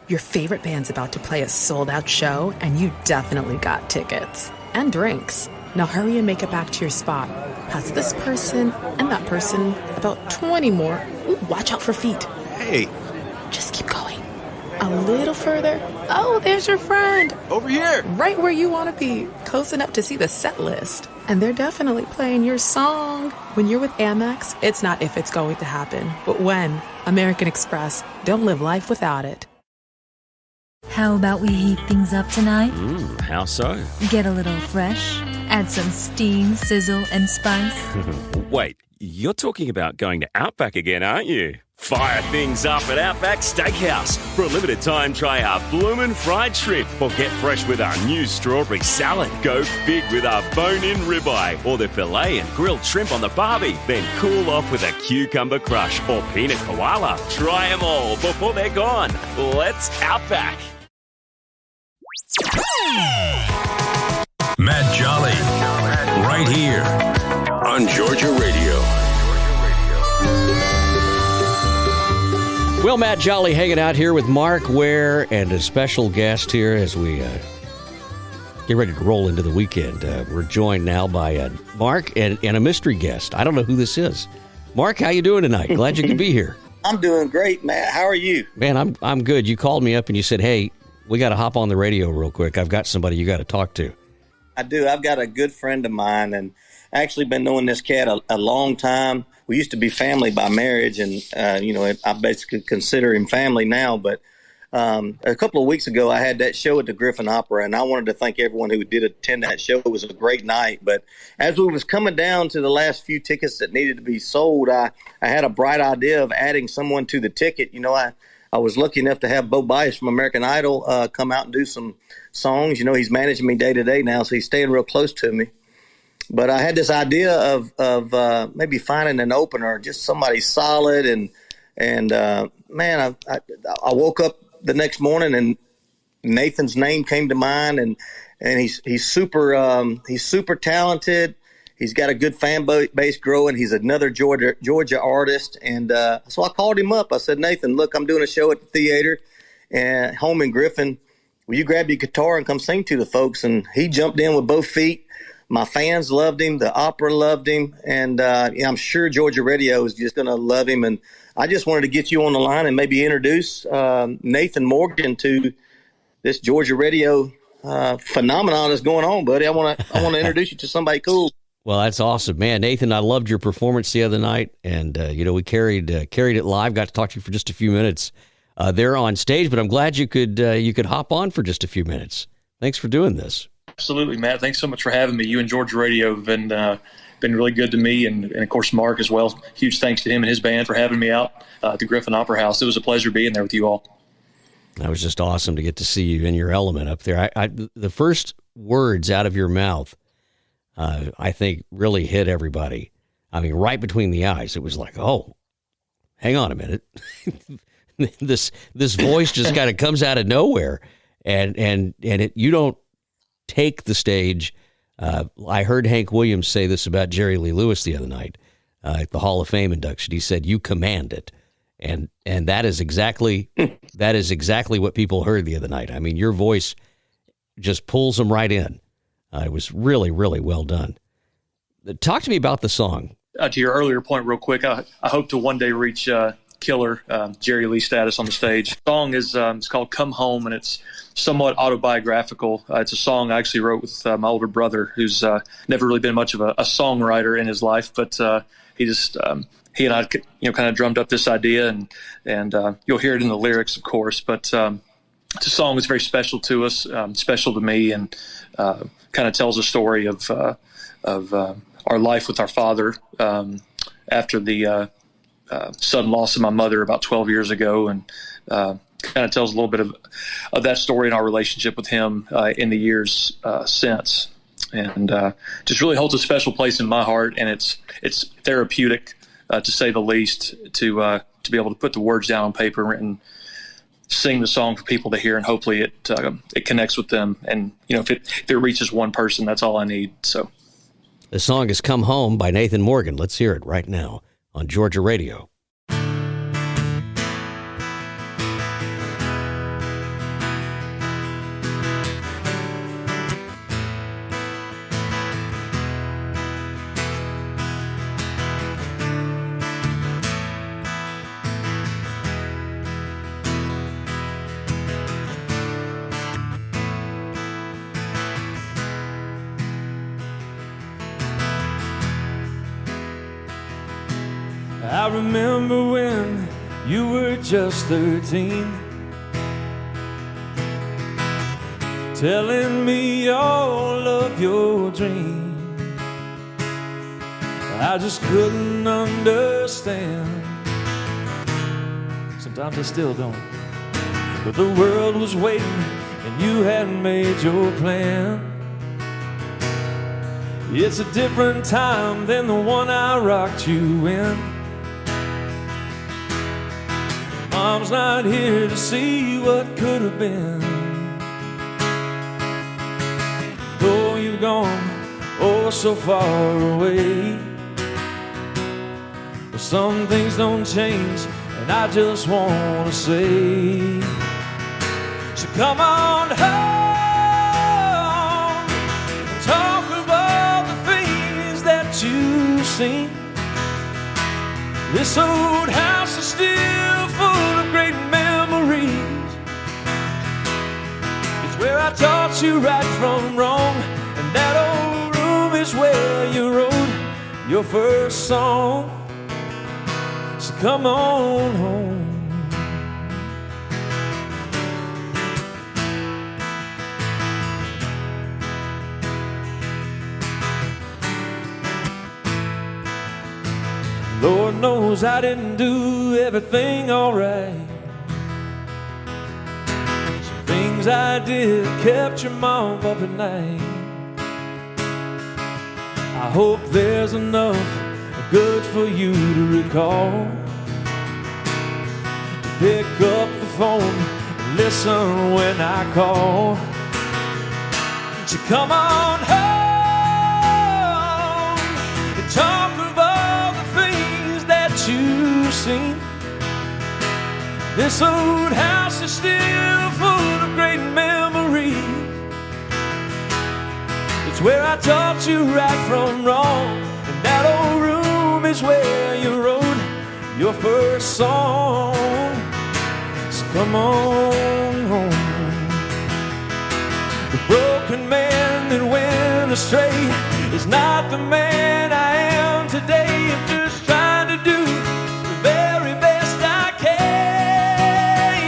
Your favorite band's about to play a sold-out show, and you definitely got tickets. And drinks. Now hurry and make it back to your spot. Past this person and that person, about 20 more. Ooh, watch out for feet. Hey. Just keep going. A little further. Oh, there's your friend. Over here. Right where you want to be. Close enough to see the set list. And they're definitely playing your song. When you're with Amex, it's not if it's going to happen, but when. American Express. Don't live life without it. How about we heat things up tonight? How so? Get a little fresh. Add some steam, sizzle, and spice. Wait, you're talking about going to Outback again, aren't you? Fire things up at Outback Steakhouse. For a limited time, try our bloomin' fried shrimp or get fresh with our new strawberry salad. Go big with our bone-in ribeye or the filet and grilled shrimp on the barbie. Then cool off with a cucumber crush or pina koala. Try them all before they're gone. Let's Outback. Matt Jolly, right here on Georgia Radio. Well, Matt Jolly hanging out here with Mark Ware and a special guest here as we get ready to roll into the weekend. We're joined now by Mark and a mystery guest. I don't know who this is. Mark, how you doing tonight? Glad you could be here. I'm doing great, Matt. How are you? Man, I'm good. You called me up and you said, hey, we got to hop on the radio real quick. I've got somebody you got to talk to. I do. I've got a good friend of mine, and actually been knowing this cat a long time. We used to be family by marriage, and, I basically consider him family now. But a couple of weeks ago, I had that show at the Griffin Opera, and I wanted to thank everyone who did attend that show. It was a great night. But as we was coming down to the last few tickets that needed to be sold, I had a bright idea of adding someone to the ticket. You know, I was lucky enough to have Bo Bice from American Idol come out and do some songs. You know, he's managing me day to day now, so he's staying real close to me. But I had this idea of maybe finding an opener, just somebody solid. And man, I woke up the next morning and Nathan's name came to mind, and he's super talented. He's got a good fan base growing. He's another Georgia artist. And so I called him up. I said, Nathan, look, I'm doing a show at the theater and home in Griffin. Will you grab your guitar and come sing to the folks? And he jumped in with both feet. My fans loved him. The opera loved him. And I'm sure Georgia Radio is just going to love him. And I just wanted to get you on the line and maybe introduce Nathan Morgan to this Georgia Radio phenomenon that's going on, buddy. I want to introduce you to somebody cool. Well, that's awesome, man. Nathan, I loved your performance the other night, and we carried it live. Got to talk to you for just a few minutes there on stage, but I'm glad you could hop on for just a few minutes. Thanks for doing this. Absolutely, Matt. Thanks so much for having me. You and Georgia Radio have been really good to me, and of course Mark as well. Huge thanks to him and his band for having me out at the Griffin Opera House. It was a pleasure being there with you all. That was just awesome to get to see you in your element up there. The first words out of your mouth, I think, really hit everybody. I mean, right between the eyes, it was like, oh, hang on a minute. this voice just kind of comes out of nowhere, and you don't take the stage. I heard Hank Williams say this about Jerry Lee Lewis the other night at the Hall of Fame induction. He said, "You command it," and that is exactly what people heard the other night. I mean, your voice just pulls them right in. It was really, really well done. Talk to me about the song. To your earlier point, real quick, I hope to one day reach killer Jerry Lee status on the stage. The song is it's called "Come Home," and it's somewhat autobiographical. It's a song I actually wrote with my older brother, who's never really been much of a songwriter in his life, but he and I kind of drummed up this idea, and you'll hear it in the lyrics, of course. But it's a song that's very special to us, special to me, and kind of tells a story of our life with our father after the sudden loss of my mother about 12 years ago, and kind of tells a little bit of that story in our relationship with him in the years since, and just really holds a special place in my heart. And it's therapeutic, to say the least, to be able to put the words down on paper and sing the song for people to hear, and hopefully it connects with them. And if it reaches one person, that's all I need. So the song is "Come Home" by Nathan Morgan. Let's hear it right now on Georgia Radio. remember when you were just 13, telling me all of your dreams. I just couldn't understand. Sometimes I still don't. But the world was waiting and you hadn't made your plan. It's a different time than the one I rocked you in. Mom's not here to see what could have been. Though you've gone oh so far away, but some things don't change, and I just want to say, so come on home and talk about the things that you've seen. This old house is still full of great memories. It's where I taught you right from wrong, and that old room is where you wrote your first song. So come on home. Lord knows I didn't do everything all right. Some things I did kept your mom up at night. I hope there's enough good for you to recall, to pick up the phone and listen when I call. So come on home and talk about the things that you've seen. This old house is still full of great memories. It's where I taught you right from wrong, and that old room is where you wrote your first song. So come on home. The broken man that went astray is not the man I am today. I'm just trying to do the very best I can.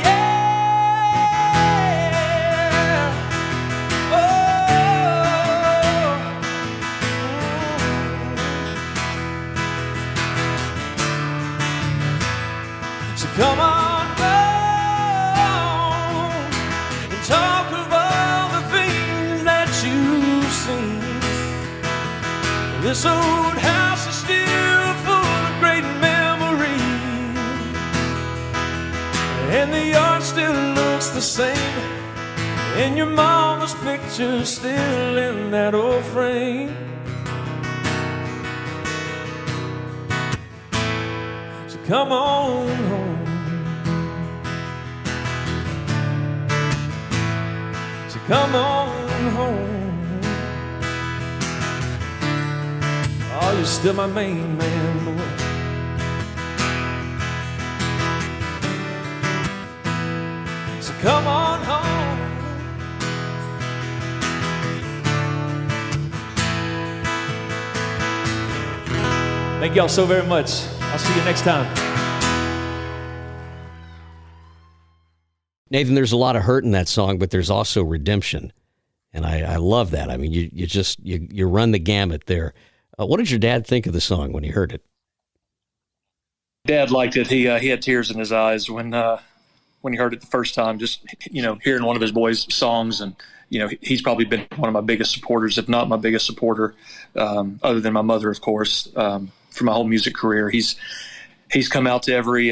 Yeah. So come on home and talk of all the things that you've seen. This old house is still full of great memories, and the yard still looks the same, and your mama's picture's still in that old frame. So come on home. So come on home. Oh, you're still my main man, boy. So come on home. Thank y'all so very much. I'll see you next time. Nathan, there's a lot of hurt in that song, but there's also redemption. And I love that. I mean, you run the gamut there. What did your dad think of the song when he heard it? Dad liked it. He had tears in his eyes when he heard it the first time. Just hearing one of his boys' songs, and he's probably been one of my biggest supporters, if not my biggest supporter, other than my mother, of course, for my whole music career. He's come out to every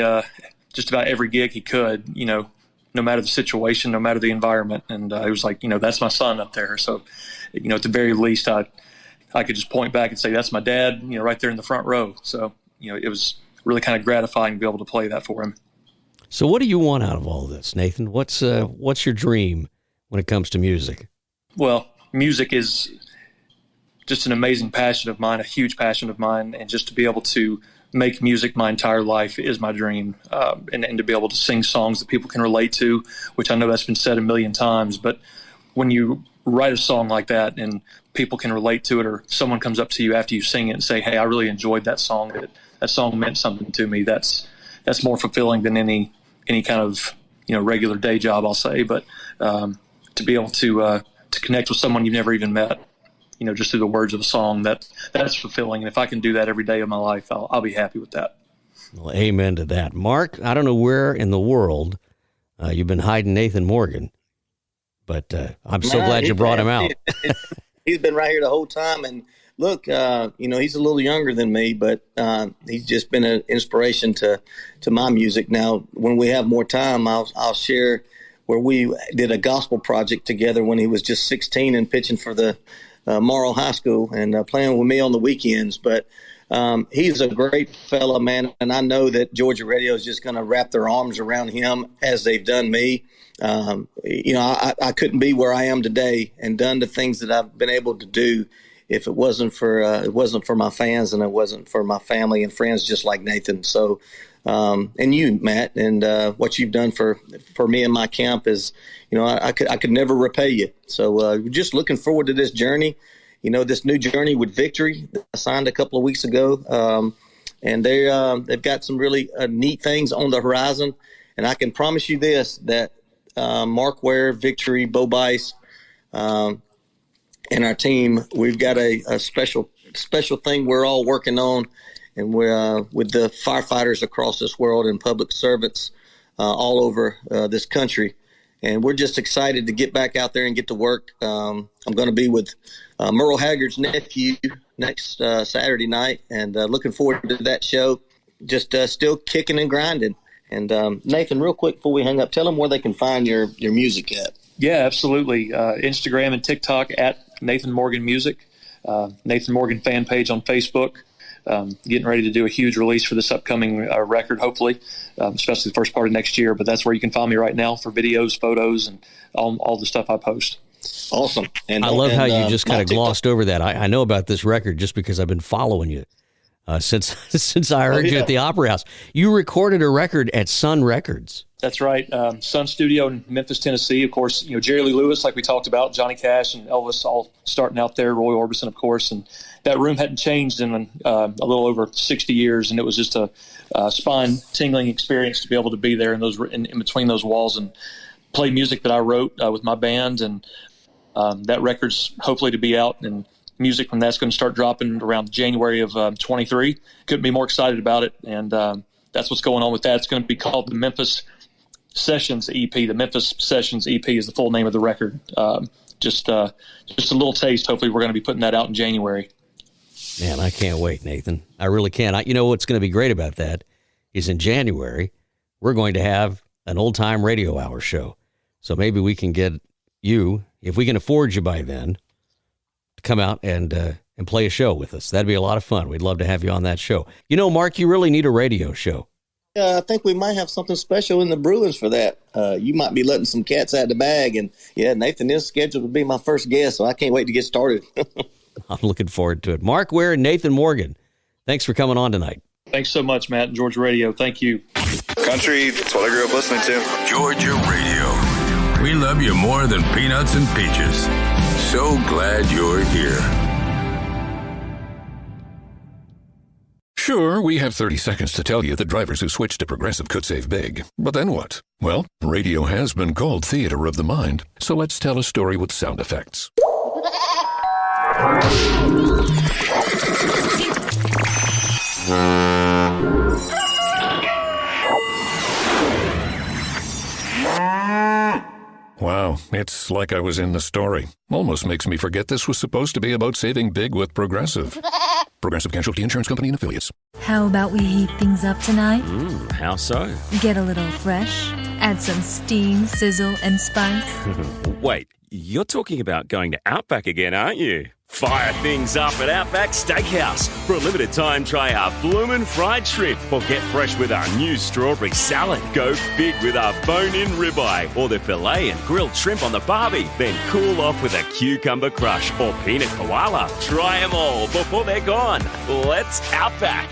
just about every gig he could. No matter the situation, no matter the environment, and he was like, that's my son up there. So, at the very least, I could just point back and say, that's my dad, right there in the front row. So, it was really kind of gratifying to be able to play that for him. So what do you want out of all this, Nathan? What's your dream when it comes to music? Well, music is just an amazing passion of mine, a huge passion of mine. And just to be able to make music my entire life is my dream. And to be able to sing songs that people can relate to, which I know that's been said a million times, but when you write a song like that and people can relate to it, or someone comes up to you after you sing it and say, hey, I really enjoyed that song, that song meant something to me. That's more fulfilling than any kind of regular day job, I'll say. But to be able to connect with someone you've never even met, just through the words of a song, that's fulfilling. And if I can do that every day of my life, I'll be happy with that. Well, amen to that. Mark, I don't know where in the world you've been hiding Nathan Morgan, but I'm so glad you brought him out. He's been right here the whole time. And look, he's a little younger than me, but he's just been an inspiration to my music. Now, when we have more time, I'll share where we did a gospel project together when he was just 16 and pitching for the Morrow High School and playing with me on the weekends. But he's a great fella, man, and I know that Georgia Radio is just going to wrap their arms around him as they've done me. I couldn't be where I am today and done the things that I've been able to do if it wasn't for my fans and it wasn't for my family and friends just like Nathan. So, and you, Matt, and what you've done for me and my camp is, I could never repay you. So just looking forward to this journey, this new journey with Victory that I signed a couple of weeks ago. And they've got some really neat things on the horizon. And I can promise you this, that Mark Ware, Victory, Bo Bice, and our team, we've got a special thing we're all working on, and we're with the firefighters across this world and public servants all over this country. And we're just excited to get back out there and get to work. I'm going to be with Merle Haggard's nephew next Saturday night, and looking forward to that show. Just still kicking and grinding. And Nathan, real quick before we hang up, tell them where they can find your music at. Yeah, absolutely. Instagram and TikTok at Nathan Morgan Music, Nathan Morgan fan page on Facebook. Getting ready to do a huge release for this upcoming record, hopefully, especially the first part of next year. But that's where you can find me right now for videos, photos, and all the stuff I post. Awesome. And I love how you just kind of glossed over that. I know about this record just because I've been following you since I heard you at the Opera House. You recorded a record at Sun Records. That's right. Sun Studio in Memphis, Tennessee. Of course, Jerry Lee Lewis, like we talked about, Johnny Cash and Elvis all starting out there, Roy Orbison, of course. And that room hadn't changed in a little over 60 years. And it was just a spine-tingling experience to be able to be there in between those walls and play music that I wrote with my band. And that record's hopefully to be out, and music from that's going to start dropping around January of 23. Couldn't be more excited about it. And that's what's going on with that. It's going to be called the Memphis Sessions EP. The Memphis Sessions EP is the full name of the record. Just a little taste. Hopefully we're going to be putting that out in January. Man, I can't wait, Nathan. I really can't. You know what's going to be great about that is in January, we're going to have an old-time radio hour show. So maybe we can get you, if we can afford you by then, to come out and play a show with us. That'd be a lot of fun. We'd love to have you on that show. Mark, you really need a radio show. I think we might have something special in the brewings for that. You might be letting some cats out of the bag. And, Nathan is scheduled to be my first guest, so I can't wait to get started. I'm looking forward to it. Mark Ware and Nathan Morgan, thanks for coming on tonight. Thanks so much, Matt and Georgia Radio. Thank you. Country, that's what I grew up listening to. Georgia Radio. We love you more than peanuts and peaches. So glad you're here. Sure, we have 30 seconds to tell you that drivers who switch to Progressive could save big. But then what? Well, radio has been called theater of the mind, so let's tell a story with sound effects. Wow, it's like I was in the story. Almost makes me forget this was supposed to be about saving big with Progressive. Progressive Casualty Insurance Company and Affiliates. How about we heat things up tonight? How so? Get a little fresh, add some steam, sizzle, and spice. Wait, you're talking about going to Outback again, aren't you? Fire things up at Outback Steakhouse. For a limited time, try our bloomin' fried shrimp or get fresh with our new strawberry salad. Go big with our bone-in ribeye or the filet and grilled shrimp on the barbie. Then cool off with a cucumber crush or peanut koala. Try them all before they're gone. Let's Outback.